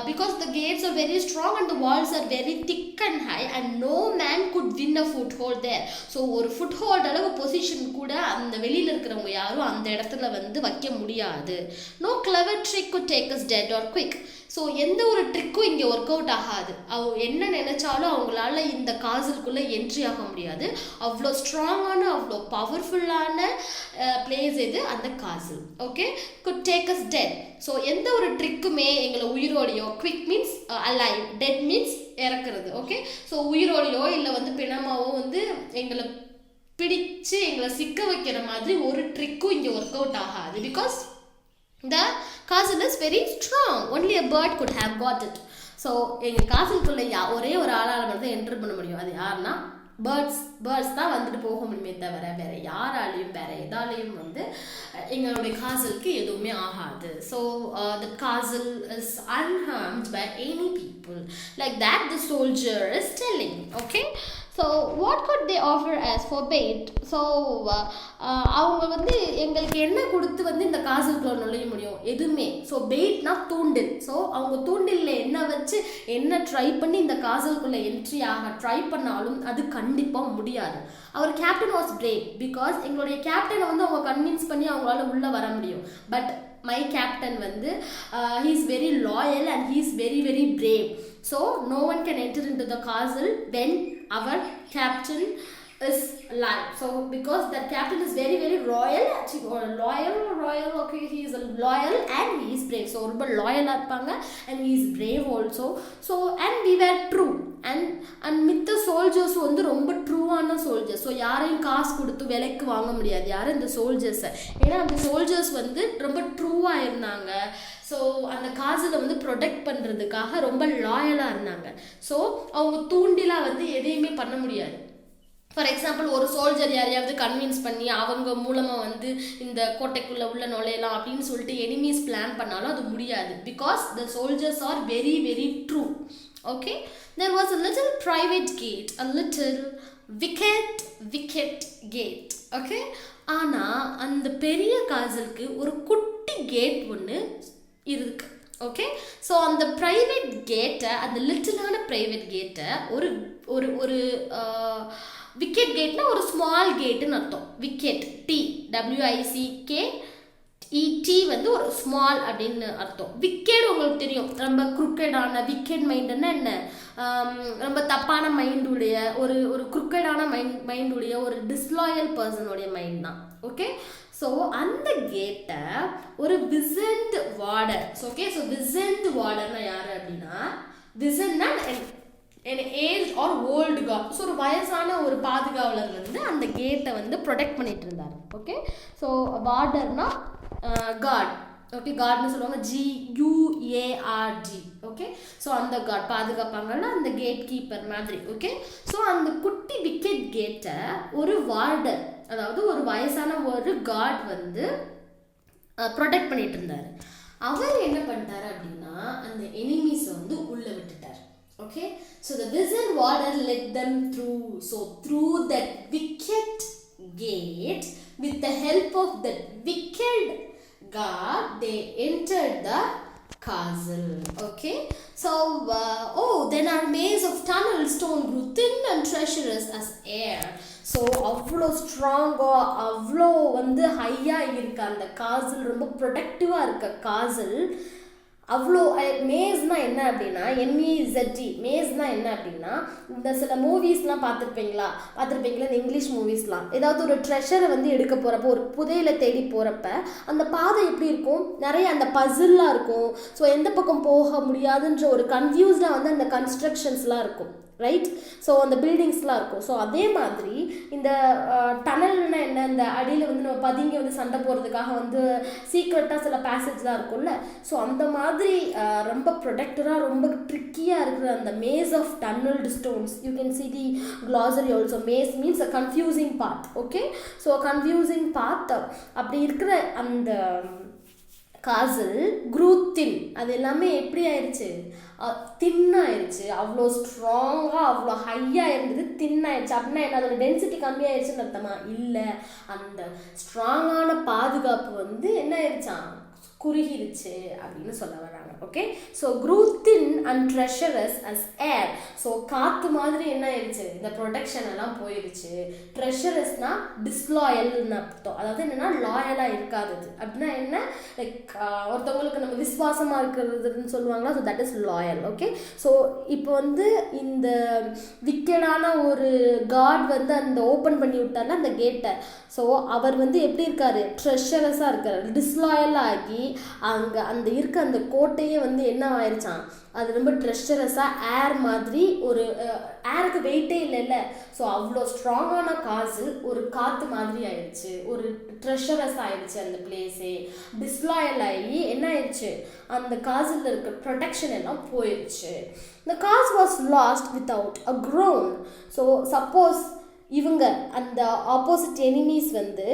because the gates are very strong and the walls are very thick and high, and no man could win a foothold there. So ஒரு foothold அளவு பொசிஷன் கூட அந்த வெளியில் இருக்கிறவங்க யாரும் அந்த இடத்துல வந்து வைக்க முடியாது. No clever trick could take us dead or quick. So எந்த ஒரு ட்ரிக்கும் இங்கே ஒர்க் அவுட் ஆகாது. அவங்க என்ன நினைச்சாலும் அவங்களால இந்த காசலுக்குள்ளே என்ட்ரி ஆக முடியாது. அவ்வளோ ஸ்ட்ராங்கான, அவ்வளோ பவர்ஃபுல்லான பிளேஸ் இது அந்த castle. Okay, could take us dead. So எந்த ஒரு ட்ரிக்குமே எங்களை உயிரோடையோ, quick means alive, dead means இறக்குறது. ஓகே, ஸோ உயிரோடையோ இல்லை வந்து பிணமாவோ வந்து எங்களை பிடிச்சு எங்களை சிக்க வைக்கிற மாதிரி ஒரு ட்ரிக்கும் இங்கே ஒர்க் அவுட் ஆகாது. Because the castle is very strong. Only a bird could have got it. So எங்கள் காசலுக்குள்ளே ஒரே ஒரு ஆளால் மட்டும் தான் என்ட்ரு பண்ண முடியும். அது யாருன்னா பேர்ட்ஸ் தான் வந்துட்டு போக முடியுமே தவிர வேற யாராலையும் வேற எதாலையும் வந்து எங்களுடைய காசலுக்கு எதுவுமே ஆகாது. So the castle is unharmed by any people. Like that the soldier is telling. Okay, so what could they offer as for bait? So அவங்க வந்து எங்களுக்கு என்ன கொடுத்து வந்து இந்த காசலுக்குள்ள நுழைய முடியும்? எதுவுமே. ஸோ பெயிட்னா தூண்டில். ஸோ அவங்க தூண்டில் என்ன வச்சு என்ன ட்ரை பண்ணி இந்த காசலுக்குள்ள என்ட்ரி ஆக ட்ரை பண்ணாலும் அது கண்டிப்பாக முடியாது. அவர் கேப்டன் வாஸ் பிரேவ் பிகாஸ் எங்களுடைய கேப்டனை வந்து அவங்க கன்வின்ஸ் பண்ணி அவங்களால உள்ளே வர முடியும். பட் my captain வந்து he is very loyal and he is very very brave. So no one can enter into the castle when our captain is alive. So because that captain is very very loyal, okay, he is loyal and he is brave. So ரொம்ப லாயலாக இருப்பாங்க and he is brave also. So and we were true and மித்த சோல்ஜர்ஸ் வந்து ரொம்ப ட்ரூவான சோல்ஜர்ஸ். ஸோ யாரையும் காசு கொடுத்து விலைக்கு வாங்க முடியாது யாரும் இந்த சோல்ஜர்ஸை. ஏன்னா அந்த சோல்ஜர்ஸ் வந்து ரொம்ப ட்ரூவாக இருந்தாங்க. ஸோ அந்த காசில் வந்து ப்ரொடெக்ட் பண்ணுறதுக்காக ரொம்ப லாயலாக இருந்தாங்க. ஸோ அவங்க தூண்டிலாம் வந்து எதையுமே பண்ண முடியாது. ஃபார் எக்ஸாம்பிள் ஒரு சோல்ஜர் யாரையாவது கன்வின்ஸ் பண்ணி அவங்க மூலமாக வந்து இந்த கோட்டைக்குள்ளே உள்ள நுழையலாம் அப்படின்னு சொல்லிட்டு எனிமீஸ் பிளான் பண்ணாலும் அது முடியாது. Because the soldiers are very very true. Okay, there was a little private gate, a little wicket gate. Okay, ஆனால் அந்த பெரிய காசலுக்கு ஒரு குட்டி கேட் ஒன்று இருக்கு. ஓகே, ஸோ அந்த ப்ரைவேட் கேட்டை, அந்த லிட்டிலான ப்ரைவேட் கேட்டை ஒரு ஒரு ஒரு விக்கெட் கேட்னா ஒரு ஸ்மால் கேட்டுன்னு அர்த்தம். விக்கெட் WICKET வந்து ஒரு ஸ்மால் அப்படின்னு அர்த்தம். விக்கெட் உங்களுக்கு தெரியும், ரொம்ப குருக்கெடான விக்கெட் மைண்டுன்னா என்ன, ரொம்ப தப்பான மைண்டுடைய ஒரு ஒரு குருக்கெடான மைண்டுடைய ஒரு டிஸ்லாயல் பர்சனுடைய மைண்ட் தான். ஓகே, ஸோ அந்த கேட்டை ஒரு விசன்ட் வார்டர். ஓகே, ஸோ விசன்ட் வார்டர்னா யார் அப்படின்னா, விசன்னா an aged or old guard. So ஒரு வயசான ஒரு பாதுகாவலர் வந்து அந்த கேட்டை வந்து ப்ரொடெக்ட் பண்ணிட்டு இருந்தார். ஓகே, ஸோ வார்டர்னா கார்ட். ஓகே, கார்ட்னு சொல்லுவாங்க, GUARD. ஓகே, ஸோ அந்த கார்ட் பாதுகாப்பாங்கன்னா அந்த கேட் கீப்பர் மாதிரி. ஓகே, ஸோ அந்த குட்டி விக்கெட் கேட்டை ஒரு வார்டர், அதாவது ஒரு வயசான ஒரு கார்ட் வந்து ப்ரொடெக்ட் பண்ணிட்டு இருந்தார். அவர் என்ன பண்ணிட்டாரு அப்படின்னா அந்த எனிமீஸ் வந்து உள்ளே விட்டுட்டார். Okay, so the wizard warder led them through. So through that wicket gate, with the help of that wicked guard, they entered the castle. Okay, so then our maze of tunnel stone grew thin and treacherous as air. So அவ்வளோ ஸ்ட்ராங்காக அவ்வளோ வந்து ஹையாக இருக்க அந்த காசல், ரொம்ப ப்ரொடக்டிவாக இருக்க காசல். அவ்வளோ மேஸ்னால் என்ன அப்படின்னா, MEZT மேஸ்னால் என்ன அப்படின்னா, இந்த சில மூவிஸ்லாம் பார்த்துருப்பீங்களா இந்த இங்கிலீஷ் மூவிஸ்லாம், ஏதாவது ஒரு ட்ரெஷரை வந்து எடுக்க போகிறப்போ, ஒரு புதையில தேடி போகிறப்ப அந்த பாதை எப்படி இருக்கும், நிறைய அந்த பசில்லாம் இருக்கும். ஸோ எந்த பக்கம் போக முடியாதுன்ற ஒரு கன்ஃபியூஸ்டாக வந்து அந்த கன்ஸ்ட்ரக்ஷன்ஸ்லாம் இருக்கும், ரைட்? ஸோ அந்த பில்டிங்ஸ்லாம் இருக்கும். ஸோ அதே மாதிரி இந்த டனல்னா என்ன, இந்த அடியில் வந்து நம்ம பதுங்கி வந்து சண்டை போகிறதுக்காக வந்து சீக்ரெட்டாக சில பேசேஜ்லாம் இருக்கும்ல. ஸோ அந்த மாதிரி ரொம்ப ப்ரொடெக்டராக ரொம்ப ட்ரிக்கியாக இருக்கிற அந்த maze of tunnelled stones. You can see the glossary also. Maze means a confusing path. Okay, so confusing path அப்படி இருக்கிற அந்த காசல் குரூத்தின் அது எல்லாமே எப்படி ஆயிடுச்சு, தின்னாயிருச்சு. அவ்வளோ ஸ்ட்ராங்காக அவ்வளோ ஹையாக இருந்தது, தின்னாயிடுச்சு. அப்படின்னா என்ன, அதோட டென்சிட்டி கம்மியாயிடுச்சுன்னு அர்த்தமா? இல்லை, அந்த ஸ்ட்ராங்கான பாதுகாப்பு வந்து என்ன ஆயிடுச்சான், குறுகிருச்சு அப்படின்னு சொல்ல வராங்க. Okay, so grew thin and treacherous as air. So காற்று மாதிரி என்ன ஆயிடுச்சு, இந்த ப்ரொடெக்ஷன் எல்லாம் போயிடுச்சு. ட்ரெஷரஸ்னா டிஸ்லாயல்னு அர்த்தம். அதாவது என்னன்னா லாயலாக இருக்காதது. அப்படின்னா என்ன, லைக் ஒருத்தவங்களுக்கு நம்ம விசுவாசமாக இருக்கிறதுன்னு சொல்லுவாங்களா, so that is loyal. Okay, so இப்போ வந்து இந்த விக்கெடான ஒரு காட் வந்து அந்த ஓப்பன் பண்ணி விட்டார்னா அந்த கேட்டை. ஸோ அவர் வந்து எப்படி இருக்காரு, ட்ரெஷரஸாக இருக்கார். டிஸ்லாயல் ஆகி அங்கே அந்த இருக்க அந்த கோட்டையே வந்து என்ன ஆயிடுச்சான், அது ரொம்ப ட்ரெஷரஸாக ஏர் மாதிரி, ஒரு ஏருக்கு வெயிட்டே இல்லைல்ல. ஸோ அவ்வளோ ஸ்ட்ராங்கான காசு ஒரு காற்று மாதிரி ஆயிடுச்சு, ஒரு ட்ரெஷரஸ் ஆயிடுச்சு. அந்த பிளேஸே டிஸ்லாயல் ஆகி என்ன ஆயிடுச்சு, அந்த காசில் இருக்க ப்ரொடெக்ஷன் எல்லாம் போயிடுச்சு. The cause was lost without a groan. So suppose இவங்க அந்த ஆப்போசிட் எனிமீஸ் வந்து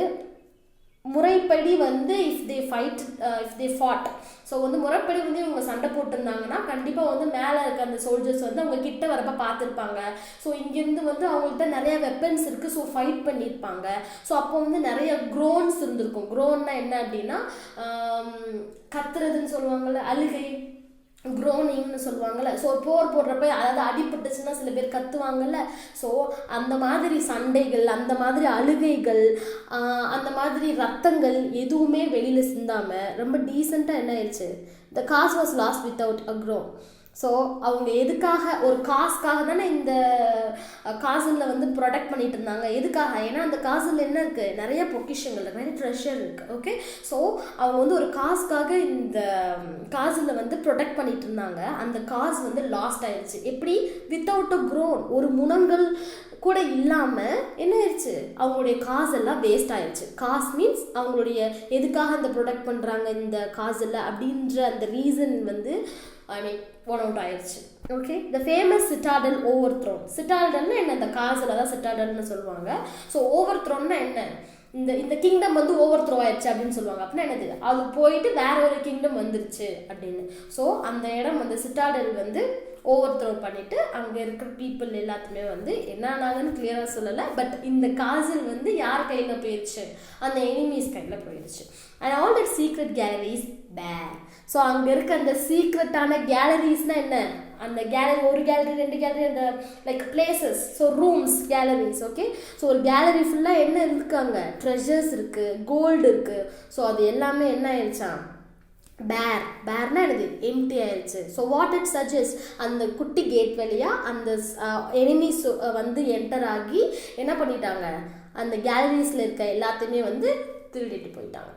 முறைப்படி வந்து இஃப் தே ஃபாட், ஸோ வந்து முறைப்படி வந்து இவங்க சண்டை போட்டிருந்தாங்கன்னா கண்டிப்பாக வந்து மேலே இருக்க அந்த சோல்ஜர்ஸ் வந்து அவங்க கிட்ட வரப்போ பார்த்துருப்பாங்க. ஸோ இங்கேருந்து வந்து அவங்கள்ட்ட நிறைய வெப்பன்ஸ் இருக்குது, ஸோ ஃபைட் பண்ணியிருப்பாங்க. ஸோ அப்போ வந்து நிறைய க்ரோன்ஸ் இருந்திருக்கும். க்ரோன்னா என்ன அப்படின்னா கத்துறதுன்னு சொல்லுவாங்கள்ல, அழுகை, க்ரோனிங்னு சொல்லுவாங்கள்ல. ஸோ போர் போடுறப்ப அதாவது அடிபட்டுச்சுன்னா சில பேர் கத்துவாங்கல்ல. ஸோ அந்த மாதிரி சண்டைகள், அந்த மாதிரி அழுகைகள், அந்த மாதிரி ரத்தங்கள் எதுவுமே வெளியில் சிந்தாமல் ரொம்ப டீசெண்டாக என்ன ஆயிடுச்சு, the cause was last without a grown. So அவங்க எதுக்காக ஒரு காசுக்காக தானே இந்த காசில் வந்து ப்ரொடெக்ட் பண்ணிட்டு இருந்தாங்க. எதுக்காக? ஏன்னா அந்த காசில் என்ன இருக்குது, நிறைய பொக்கிஷங்கள், நிறைய ட்ரெஷர் இருக்குது. ஓகே, ஸோ அவங்க வந்து ஒரு காசுக்காக இந்த காசில் வந்து ப்ரொடெக்ட் பண்ணிட்டு இருந்தாங்க. அந்த காசு வந்து லாஸ்ட் ஆயிடுச்சு. எப்படி? வித்தவுட் அ க்ரோன், ஒரு முனங்கள் கூட இல்லாமல் என்ன ஆயிடுச்சு, அவங்களுடைய காசெல்லாம் வேஸ்ட் ஆயிடுச்சு. காசு மீன்ஸ் அவங்களுடைய எதுக்காக அந்த ப்ரொடெக்ட் பண்ணுறாங்க இந்த காசில் அப்படின்ற அந்த ரீசன் வந்து ஒன் அவுட் ஆயிடுச்சு. Okay, the famous citadel overthrown. சிட்டாடல்னா என்ன? இந்த காசில் தான் சிட்டாடல்னு சொல்லுவாங்க. ஸோ ஓவர் த்ரோன்னா என்ன? இந்த கிங்டம் வந்து ஓவர் த்ரோ ஆயிடுச்சு அப்படின்னு சொல்லுவாங்க. அப்படின்னா என்னது? அது போயிட்டு வேற ஒரு கிங்டம் வந்துருச்சு அப்படின்னு. ஸோ அந்த இடம் வந்து சிட்டாடல் வந்து ஓவர் த்ரோ பண்ணிட்டு அங்கே இருக்கிற பீப்புள் எல்லாத்துமே வந்து என்னன்னாங்கன்னு கிளியராக சொல்லலை. பட் இந்த காசில் வந்து யார் கையில் போயிடுச்சு? அந்த எனிமீஸ் கையில் போயிடுச்சு. And all that secret calories பேர். ஸோ அங்கே இருக்க அந்த சீக்ரெட்டான கேலரிஸ்னால் என்ன? அந்த கேலரி, ஒரு கேலரி, 2 கேலரி, அந்த like places, so rooms, calories. Okay, so ஒரு கேலரி ஃபுல்லாக என்ன இருக்காங்க? ட்ரெஷர்ஸ் இருக்குது, கோல்டு இருக்குது. ஸோ அது எல்லாமே என்ன ஆயிடுச்சான்? பேர்னா என்னது? எம்டி ஆயிடுச்சு. ஸோ வாட் இட் சஜஸ்ட், அந்த குட்டி கேட் வழியாக அந்த எனிமீஸ் வந்து என்டர் ஆகி என்ன பண்ணிட்டாங்க? அந்த கேலரிஸில் இருக்க எல்லாத்தையுமே வந்து திருடிட்டு போயிட்டாங்க.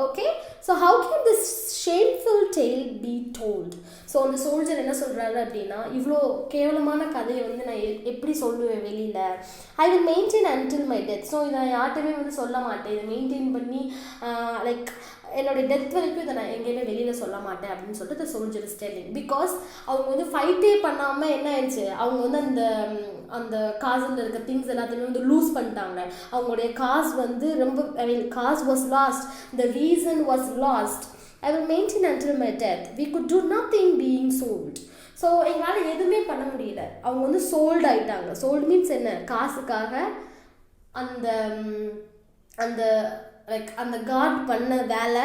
Okay, so how can this shameful tale be told? So அந்த சோல்ஜர் என்ன சொல்கிறாரு அப்படின்னா, இவ்வளோ கேவலமான கதையை வந்து நான் எப்படி சொல்லுவேன் வெளியில்? ஐ will maintain until my death. So இதை யார்ட்டுமே வந்து சொல்ல மாட்டேன். இதை மெயின்டைன் பண்ணி லைக் என்னோட டெத் வரைக்கும் இதை நான் எங்கேயுமே வெளியில் சொல்ல மாட்டேன் அப்படின்னு சொல்லிட்டு த சோல்ஜர் இஸ் டெல்லிங். பிகாஸ் அவங்க வந்து ஃபைட்டே பண்ணாமல் என்ன ஆயிடுச்சு, அவங்க வந்து அந்த காசில் இருக்க திங்ஸ் எல்லாத்தையுமே வந்து லூஸ் பண்ணிட்டாங்க. அவங்களுடைய காசு வந்து ரொம்ப, I mean cause was lost, the reason was lost. I will maintain until my death, we could do nothing being sold. So எங்களால் எதுவுமே பண்ண முடியல. அவங்க வந்து சோல்டு ஆகிட்டாங்க. சோல்டு மீன்ஸ் என்ன? காசுக்காக அந்த அந்த லைக் அந்த காட் பண்ண வேலை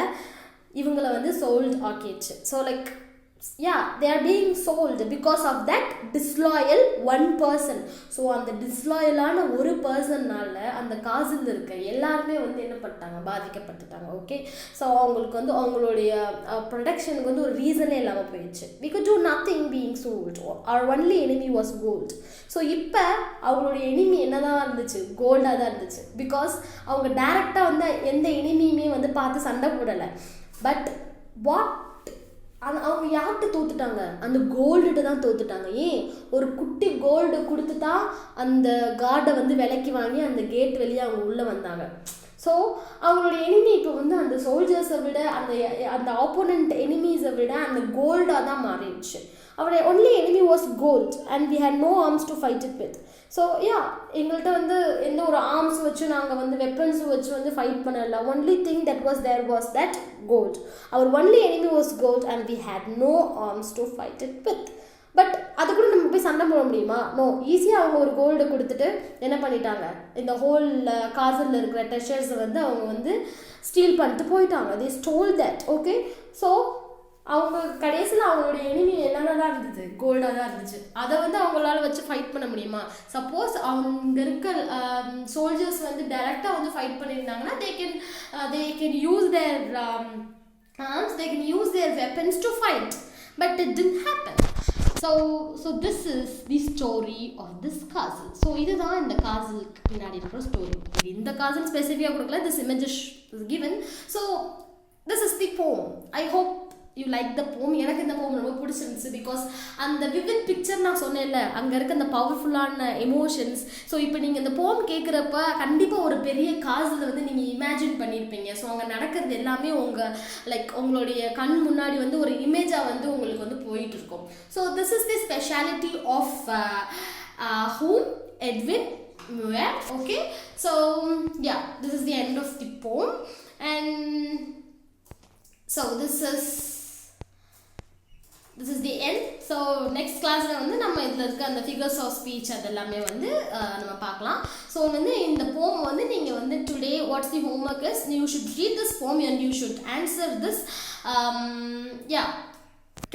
இவங்களை வந்து சோல்ட் ஆக்கிடுச்சு. So like they are being sold because of that disloyal one person. So அந்த டிஸ்லாயலான ஒரு பர்சன்னால அந்த காசில் இருக்க எல்லாருமே வந்து என்ன பண்ணிட்டாங்க? பாதிக்கப்பட்டுட்டாங்க. ஓகே, ஸோ அவங்களுக்கு வந்து அவங்களுடைய ப்ரொடக்ஷனுக்கு வந்து ஒரு ரீசனே இல்லாமல் போயிடுச்சு. we could do nothing being sold, our only enemy was gold. So இப்போ அவங்களுடைய எனிமி என்னதான் இருந்துச்சு? கோல்டாக தான் இருந்துச்சு. பிகாஸ் அவங்க டைரெக்டாக வந்து எந்த எனிமியுமே வந்து பார்த்து சண்டை போடலை. பட் வாட், அவங்க யார்கிட்ட தோத்துட்டாங்க? அந்த கோல்டுகிட்ட தான் தோத்துட்டாங்க. ஏன்? ஒரு குட்டி கோல்டு கொடுத்து தான் அந்த கார்டை வந்து விலைக்கு வாங்கி அந்த கேட் வெளியே அவங்க உள்ளே வந்தாங்க. ஸோ அவங்களுடைய எனிமி இப்போ வந்து அந்த சோல்ஜர்ஸை விட அந்த ஆப்போனண்ட் எனிமீஸை விட அந்த கோல்டாக தான் மாறிடுச்சு. அவருடைய only enemy was cold and we had no arms to fight it with. So எங்கள்கிட்ட வந்து எந்த ஒரு ஆர்ம்ஸ் வச்சு நாங்கள் வந்து வெப்பன்ஸ் வச்சு வந்து ஃபைட் பண்ணல. Only thing that was there was that cold. அவர் only enemy was cold and we had no arms to fight it with. But அது கூட நம்ம போய் சண்டை போட முடியுமா? நோ. ஈஸியாக அவங்க ஒரு கோல்டு கொடுத்துட்டு என்ன பண்ணிட்டாங்க? இந்த ஹோல் காசில் இருக்கிற ட்ரெஷர்ஸை வந்து அவங்க வந்து ஸ்டீல் பண்ணிட்டு போயிட்டாங்க. they stole that. Okay, so அவங்க கடைசியில் அவங்களுடைய எனிமி என்னென்ன தான் இருந்தது? கோல்டாக தான் இருந்துச்சு. அதை வந்து அவங்களால வச்சு ஃபைட் பண்ண முடியுமா? சப்போஸ் அவங்க இருக்க சோல்ஜர்ஸ் வந்து டைரெக்டாக வந்து ஃபைட் பண்ணியிருந்தாங்கன்னா they can use their arms, they can use their weapons to fight. But it didn't happen. So this is the story of this castle. So இதுதான் இந்த காசிலுக்கு பின்னாடி இருக்கிற ஸ்டோரி. இந்த காசில் ஸ்பெசிஃபிக்காக கொடுக்கல, this image is given. So this is the poem. I hope you like the poem. எனக்கு இந்த poem ரொம்ப பிடிச்சிருந்துச்சு. பிகாஸ் அந்த விவிட் பிக்சர் நான் சொன்னேன்ல, அங்கே இருக்க அந்த பவர்ஃபுல்லான எமோஷன்ஸ். ஸோ இப்போ நீங்கள் இந்த poem கேட்குறப்ப கண்டிப்பாக ஒரு பெரிய காசில் வந்து நீங்கள் இமேஜின் பண்ணியிருப்பீங்க. ஸோ அங்கே நடக்கிறது எல்லாமே உங்களுடைய கண் முன்னாடி வந்து ஒரு இமேஜாக வந்து உங்களுக்கு வந்து போயிட்டு இருக்கும். So this is the speciality of whom? Edwin Muir. Okay, so yeah, this is the end of the poem. And so this is the end. So next class வந்து நம்ம இதில் இருக்க அந்த ஃபிகர்ஸ் ஆஃப் ஸ்பீச் அதெல்லாமே வந்து நம்ம பார்க்கலாம். ஸோ வந்து இந்த poem வந்து நீங்கள் வந்து today what's the homework is, you should read this poem and you should answer this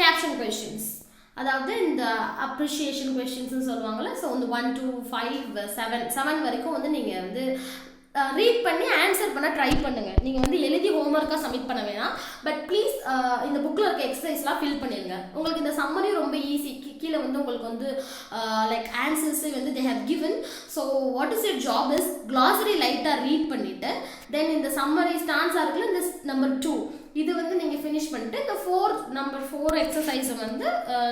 caption questions. அதாவது இந்த அப்ரிஷியேஷன் கொஸ்டின்ஸ்னு சொல்லுவாங்கள்ல. ஸோ வந்து 1 to 5 7 வரைக்கும் வந்து நீங்கள் வந்து ரீட் பண்ணி ஆன்சர் பண்ண ட்ரை பண்ணுங்கள். நீங்கள் வந்து எழுதி ஹோம்ஒர்க்காக சப்மிட் பண்ண வேணாம். பட் ப்ளீஸ் இந்த புக்கில் இருக்க எக்ஸசைஸ்லாம் ஃபில் பண்ணிடுங்க. உங்களுக்கு இந்த சம்மரி ரொம்ப ஈஸி. கீழே வந்து உங்களுக்கு வந்து லைக் ஆன்சர்ஸே வந்து they have given. So what is your job is glossary லைட்டாக ரீட் பண்ணிவிட்டு தென் இந்த சம்மரி ஸ்டான்ஸாக இருக்குல்ல இந்த நம்பர் 2 இது வந்து நீங்கள் ஃபினிஷ் பண்ணிட்டு இந்த நம்பர் 4 எக்ஸசைஸை வந்து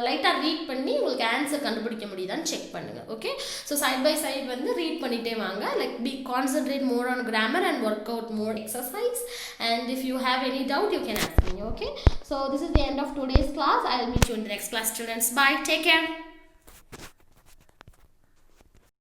லைட்டாக ரீட் பண்ணி உங்களுக்கு ஆன்சர் கண்டுபிடிக்க முடியுதான்னு செக் பண்ணுங்கள். Okay, so side by side வந்து ரீட் பண்ணிகிட்டே வாங்க. Like be concentrate more on grammar and work out more exercise, and if you have any doubt you can ask me. Okay, so this is the end of today's class. I will meet you in the next class, students. Bye, take care.